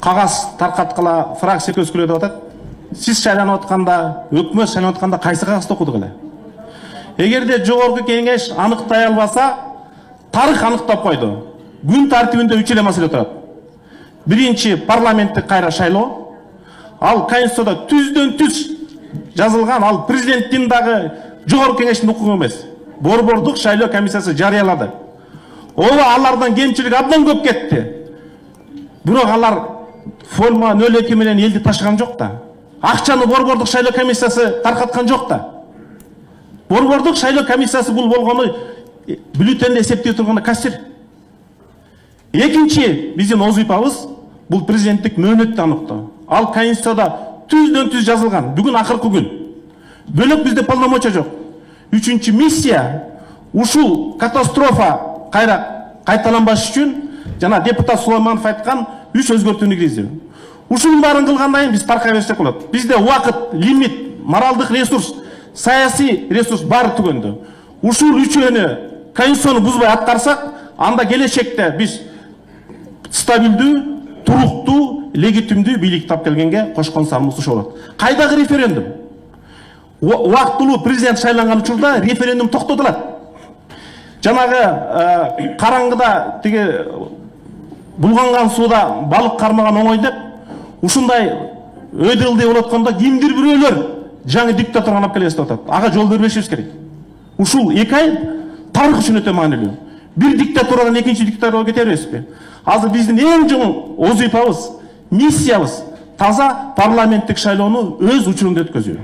кагаз таркаткыла фракция көскүлөп атат. Сиз шайланып атканда, өкмөт шайланып атканда кайсы кагазды окудук эле? Эгерде жогорку кеңеш аныктай албаса, тарых аныктап койду. Күн тартибинде 3 эле маселе турат. Биринчи парламенттик кайра шайлоо. Ал Конституцияда түздөн түз жазылган, ал президенттин дагы жогорку кеңештин укугу эмес. Борбордук шайлоо комиссиясы жарыялады. Ооба алардан кемчилик абдан көп кетти. Бирок алар форма 02 менен элди ташыган жок да. Акчаны борбордук шайлоо комиссиясы таркаткан жок да. Борбордук шайлоо комиссиясы бул болгону бюллетенди эсептей турган кассир. Экинчи биздин озуйпабыз бул президенттик мөөнөттү аныктоо. Ал Конституцияда түздөн түз жазылган. Бүгүн акыркы күн. Бөлөк бизде полномочия жок. Үчүнчү миссия ушул катастрофа кайталанбаш үчүн жана депутат Сулайманов айткан 3 өзгөртүүнү киргизүү. Ушунун баарын кылгандан кийин биз таркай берсек болот. Бизде убакыт, лимит, моралдык ресурс, саясий ресурс баары түгөндү. Ушул үчөөнү Конституцияны бузбай аткарсак, анда келечекте биз стабилдүү, туруктуу, легитимдүү бийлик тап келгенге кошкон салымыбыз ушул болот. Кайдагы референдум? Убактылуу президент шайланган учурда референдум токтотулат. Жанагы караңгыда тиги булганган сууда балык кармаган оңой деп, ушундай өйдөлдүй болуп атканда кимдир бирөөлөр жаңы диктатор анап келесип атат. Ага жол бербешибиз керек. Ушул 2 ай тарых үчүн өтө маанилүү. Бир диктатурадан экинчи диктатурага кете бересизби? Азыр биздин эң чоң озуйпабыз, миссиябыз таза парламенттик шайлоону өз учурунда өткөзүү.